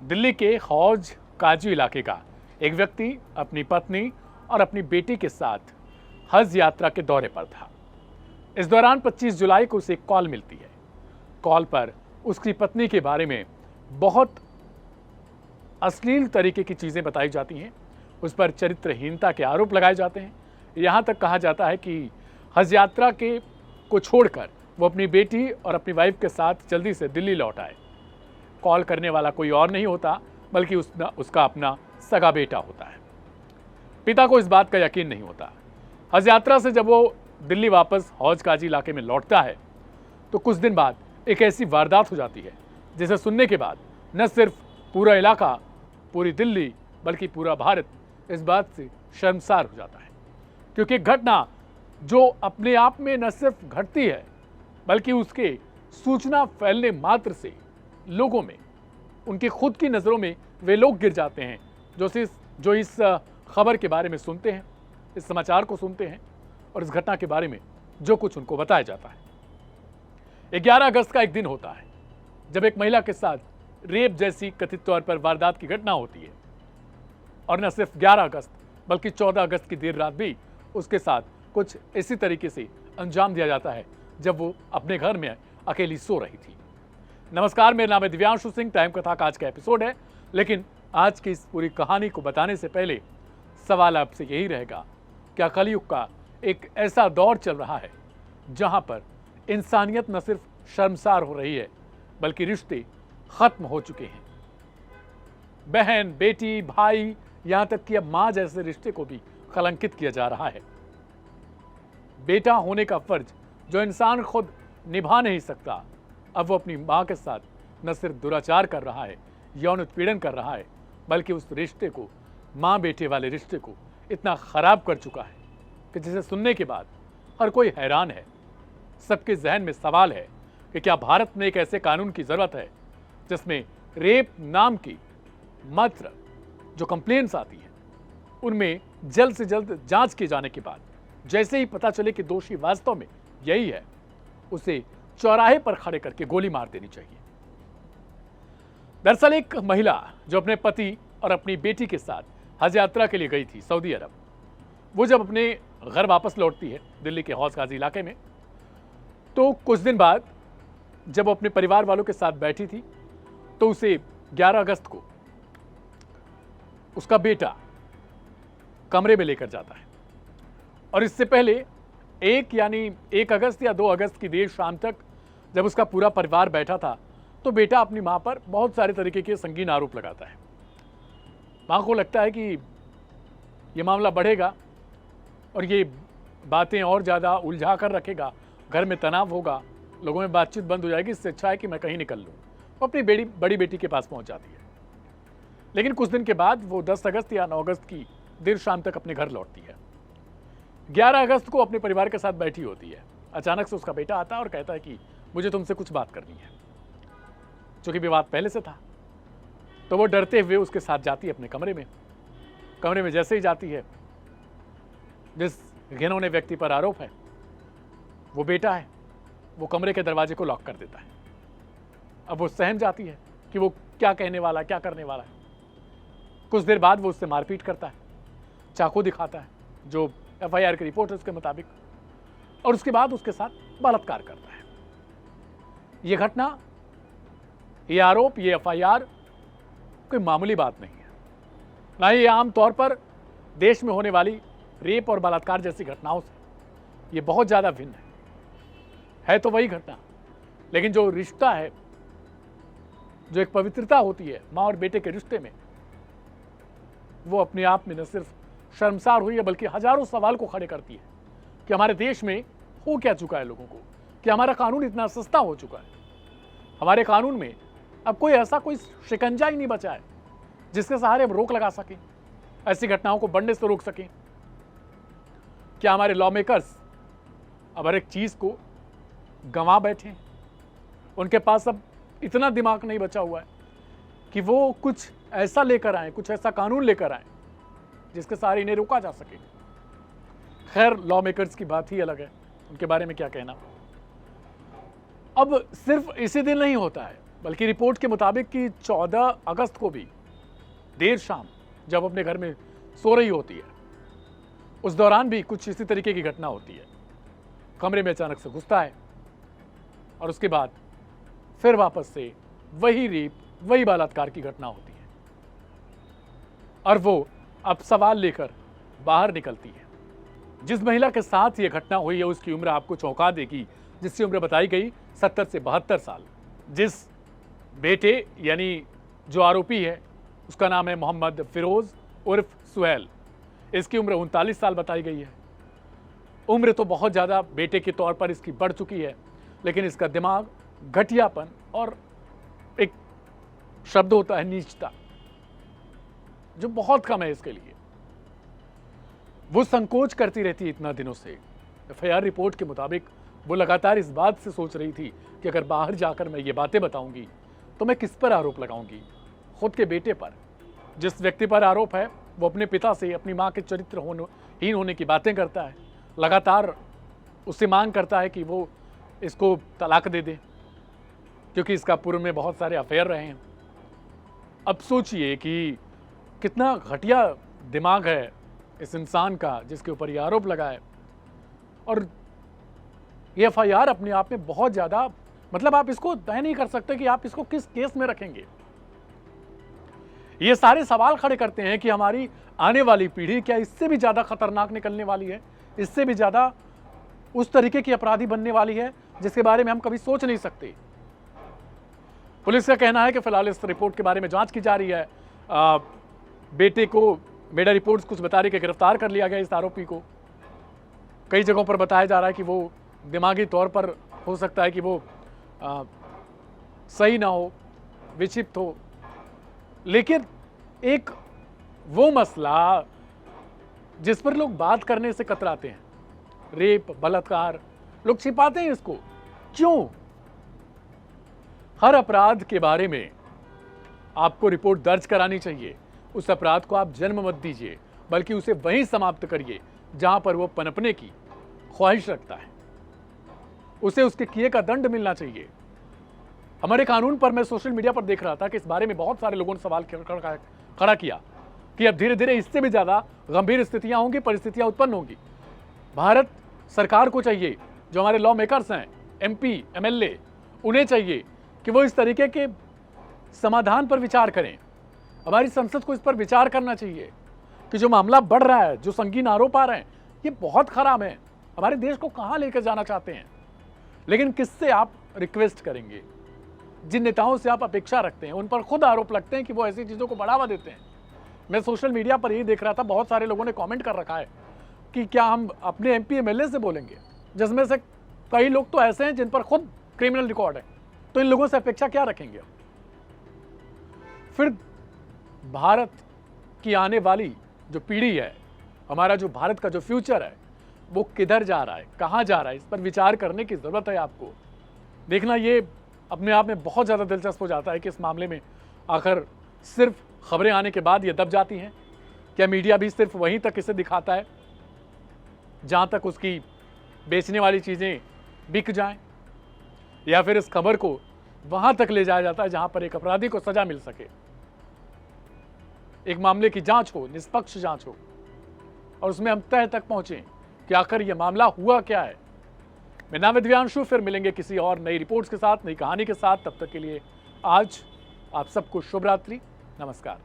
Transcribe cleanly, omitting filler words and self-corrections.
दिल्ली के हौज काजी इलाके का एक व्यक्ति अपनी पत्नी और अपनी बेटी के साथ हज यात्रा के दौरे पर था। इस दौरान 25 जुलाई को उसे एक कॉल मिलती है। कॉल पर उसकी पत्नी के बारे में बहुत अश्लील तरीके की चीज़ें बताई जाती हैं। उस पर चरित्रहीनता के आरोप लगाए जाते हैं। यहाँ तक कहा जाता है कि हज यात्रा को छोड़कर वो अपनी बेटी और अपनी वाइफ के साथ जल्दी से दिल्ली लौट आए। कॉल करने वाला कोई और नहीं होता बल्कि उसका अपना सगा बेटा होता है। पिता को इस बात का यकीन नहीं होता। हज यात्रा से जब वो दिल्ली वापस हौज काजी इलाके में लौटता है तो कुछ दिन बाद एक ऐसी वारदात हो जाती है जिसे सुनने के बाद न सिर्फ पूरा इलाका, पूरी दिल्ली बल्कि पूरा भारत इस बात से शर्मसार हो जाता है, क्योंकि एक घटना जो अपने आप में न सिर्फ घटती है बल्कि उसके सूचना फैलने मात्र से लोगों में, उनकी खुद की नज़रों में वे लोग गिर जाते हैं जो इस खबर के बारे में सुनते हैं, इस समाचार को सुनते हैं और इस घटना के बारे में जो कुछ उनको बताया जाता है। 11 अगस्त का एक दिन होता है जब एक महिला के साथ रेप जैसी कथित तौर पर वारदात की घटना होती है। और न सिर्फ 11 अगस्त बल्कि 14 अगस्त की देर रात भी उसके साथ कुछ इसी तरीके से अंजाम दिया जाता है जब वो अपने घर में अकेली सो रही थी। नमस्कार, मेरा नाम है दिव्यांशु सिंह। टाइम कथा का आज का एपिसोड है, लेकिन आज की इस पूरी कहानी को बताने से पहले सवाल आपसे यही रहेगा, क्या कलयुग का एक ऐसा दौर चल रहा है जहां पर इंसानियत न सिर्फ शर्मसार हो रही है बल्कि रिश्ते खत्म हो चुके हैं। बहन, बेटी, भाई, यहां तक कि अब मां जैसे रिश्ते को भी कलंकित किया जा रहा है। बेटा होने का फर्ज जो इंसान खुद निभा नहीं सकता, अब वो अपनी मां के साथ न सिर्फ दुराचार कर रहा है, यौन उत्पीड़न कर रहा है, बल्कि उस रिश्ते को, मां बेटे वाले रिश्ते को इतना खराब कर चुका है कि जिसे सुनने के बाद हर कोई हैरान है। सबके जहन में सवाल है कि क्या भारत में एक ऐसे कानून की जरूरत है जिसमें रेप नाम की मात्र जो कंप्लेंट्स आती है उनमें जल्द से जल्द जांच किए जाने के बाद जैसे ही पता चले कि दोषी वास्तव में यही है, उसे चौराहे पर खड़े करके गोली मार देनी चाहिए। दरअसल एक महिला जो अपने पति और अपनी बेटी के साथ हज यात्रा के लिए गई थी सऊदी अरब, वो जब अपने घर वापस लौटती है दिल्ली के हौज काजी इलाके में, तो कुछ दिन बाद जब वो अपने परिवार वालों के साथ बैठी थी तो उसे 11 अगस्त को उसका बेटा कमरे में लेकर जाता है। और इससे पहले 1 अगस्त या 2 अगस्त की देर शाम तक जब उसका पूरा परिवार बैठा था तो बेटा अपनी मां पर बहुत सारे तरीके के संगीन आरोप लगाता है। मां को लगता है कि यह मामला बढ़ेगा और ये बातें और ज़्यादा उलझा कर रखेगा, घर में तनाव होगा, लोगों में बातचीत बंद हो जाएगी, इससे अच्छा है कि मैं कहीं निकल लूँ। वो अपनी बड़ी बेटी के पास पहुंच जाती है। लेकिन कुछ दिन के बाद वो 10 अगस्त या 9 अगस्त की देर शाम तक अपने घर लौटती है। 11 अगस्त को अपने परिवार के साथ बैठी होती है। अचानक से उसका बेटा आता है और कहता है कि मुझे तुमसे कुछ बात करनी है। चूंकि विवाद पहले से था तो वो डरते हुए उसके साथ जाती है अपने कमरे में। कमरे में जैसे ही जाती है, जिस घिनौने व्यक्ति पर आरोप है वो बेटा है, वो कमरे के दरवाजे को लॉक कर देता है। अब वो सहम जाती है कि वो क्या कहने वाला, क्या करने वाला है। कुछ देर बाद वो उससे मारपीट करता है, चाकू दिखाता है जो FIR की रिपोर्ट है उसके मुताबिक, और उसके बाद उसके साथ बलात्कार करता है। ये घटना, ये आरोप, ये FIR कोई मामूली बात नहीं है। ना ही आम तौर पर देश में होने वाली रेप और बलात्कार जैसी घटनाओं से ये बहुत ज़्यादा भिन्न है तो वही घटना, लेकिन जो रिश्ता है, जो एक पवित्रता होती है माँ और बेटे के रिश्ते में, वो अपने आप में न सिर्फ शर्मसार हुई है बल्कि हजारों सवाल को खड़े करती है कि हमारे देश में हो क्या चुका है लोगों को, कि हमारा कानून इतना सस्ता हो चुका है। हमारे कानून में अब कोई शिकंजा ही नहीं बचा है जिसके सहारे हम रोक लगा सकें, ऐसी घटनाओं को बढ़ने से रोक सकें। क्या हमारे लॉ मेकर्स अब हर एक चीज को गंवा बैठे हैं? उनके पास अब इतना दिमाग नहीं बचा हुआ है कि वो कुछ ऐसा लेकर आए, कुछ ऐसा कानून लेकर आए जिसके सहारे इन्हें रोका जा सके। खैर, लॉ मेकर्स की बात ही अलग है, उनके बारे में क्या कहना। अब सिर्फ इसी दिन नहीं होता है, बल्कि रिपोर्ट के मुताबिक कि 14 अगस्त को भी देर शाम जब अपने घर में सो रही होती है, उस दौरान भी कुछ इसी तरीके की घटना होती है। कमरे में अचानक से घुसता है और उसके बाद फिर वापस से वही रेप, वही बलात्कार की घटना होती है और वो अब सवाल लेकर बाहर निकलती है। जिस महिला के साथ ये घटना हुई है उसकी उम्र आपको चौंका देगी, जिसकी उम्र बताई गई 70 से 72 साल। जिस बेटे यानी जो आरोपी है उसका नाम है मोहम्मद फिरोज उर्फ सुहेल। इसकी उम्र 39 साल बताई गई है। उम्र तो बहुत ज़्यादा बेटे के तौर पर इसकी बढ़ चुकी है, लेकिन इसका दिमाग, घटियापन और एक शब्द होता है नीचता, जो बहुत कम है इसके लिए। वो संकोच करती रहती है इतना दिनों से। एफआईआर रिपोर्ट के मुताबिक वो लगातार इस बात से सोच रही थी कि अगर बाहर जाकर मैं ये बातें बताऊंगी तो मैं किस पर आरोप लगाऊंगी। खुद के बेटे पर। जिस व्यक्ति पर आरोप है वो अपने पिता से अपनी मां के चरित्रहीन होने की बातें करता है, लगातार उससे मांग करता है कि वो इसको तलाक दे दे, क्योंकि इसका पूर्व में बहुत सारे अफेयर रहे हैं। अब सोचिए कि कितना घटिया दिमाग है इस इंसान का जिसके ऊपर ये आरोप लगा है। और ये एफआईआर अपने आप में बहुत ज़्यादा, मतलब आप इसको तय नहीं कर सकते कि आप इसको किस केस में रखेंगे। ये सारे सवाल खड़े करते हैं कि हमारी आने वाली पीढ़ी क्या इससे भी ज़्यादा खतरनाक निकलने वाली है, इससे भी ज़्यादा उस तरीके की अपराधी बनने वाली है जिसके बारे में हम कभी सोच नहीं सकते। पुलिस का कहना है कि फिलहाल इस रिपोर्ट के बारे में जांच की जा रही है। बेटे को मेडा रिपोर्ट्स कुछ बता रही कि गिरफ्तार कर लिया गया इस आरोपी को। कई जगहों पर बताया जा रहा है कि वो दिमागी तौर पर हो सकता है कि वो सही ना हो, विक्षिप्त हो। लेकिन एक वो मसला जिस पर लोग बात करने से कतराते हैं, रेप, बलात्कार, लोग छिपाते हैं इसको। क्यों? हर अपराध के बारे में आपको रिपोर्ट दर्ज करानी चाहिए। उस अपराध को आप जन्म मत दीजिए, बल्कि उसे वहीं समाप्त करिए जहां पर वो पनपने की ख्वाहिश रखता है। उसे उसके किए का दंड मिलना चाहिए। हमारे कानून पर मैं सोशल मीडिया पर देख रहा था कि इस बारे में बहुत सारे लोगों ने सवाल खड़ा किया कि अब धीरे धीरे इससे भी ज़्यादा गंभीर स्थितियां होंगी, परिस्थितियां उत्पन्न होंगी। भारत सरकार को चाहिए, जो हमारे लॉ मेकर्स हैं, एमपी, एमएलए, उन्हें चाहिए कि वो इस तरीके के समाधान पर विचार करें। हमारी संसद को इस पर विचार करना चाहिए कि जो मामला बढ़ रहा है, जो संगीन आरोप आ रहे हैं, ये बहुत खराब है। हमारे देश को कहां लेकर जाना चाहते हैं। लेकिन किससे आप रिक्वेस्ट करेंगे? जिन नेताओं से आप अपेक्षा रखते हैं, उन पर खुद आरोप लगते हैं कि वो ऐसी चीज़ों को बढ़ावा देते हैं। मैं सोशल मीडिया पर यही देख रहा था, बहुत सारे लोगों ने कमेंट कर रखा है कि क्या हम अपने एमपी एमएलए से बोलेंगे, जिसमें से कई लोग तो ऐसे हैं जिन पर खुद क्रिमिनल रिकॉर्ड है। तो इन लोगों से अपेक्षा क्या रखेंगे? फिर भारत की आने वाली जो पीढ़ी है, हमारा जो भारत का जो फ्यूचर है, वो किधर जा रहा है, कहाँ जा रहा है, इस पर विचार करने की ज़रूरत है आपको। देखना ये अपने आप में बहुत ज़्यादा दिलचस्प हो जाता है कि इस मामले में आखिर सिर्फ खबरें आने के बाद ये दब जाती हैं। क्या मीडिया भी सिर्फ वहीं तक इसे दिखाता है जहाँ तक उसकी बेचने वाली चीज़ें बिक जाएं, या फिर इस खबर को वहाँ तक ले जाया जाता है जहाँ पर एक अपराधी को सज़ा मिल सके, एक मामले की जांच हो, निष्पक्ष जांच हो, और उसमें हम तह तक पहुंचे कि आखिर यह मामला हुआ क्या है। मैं नाम दिव्यांशु, फिर मिलेंगे किसी और नई रिपोर्ट्स के साथ, नई कहानी के साथ। तब तक के लिए आज आप सबको शुभ रात्रि, नमस्कार।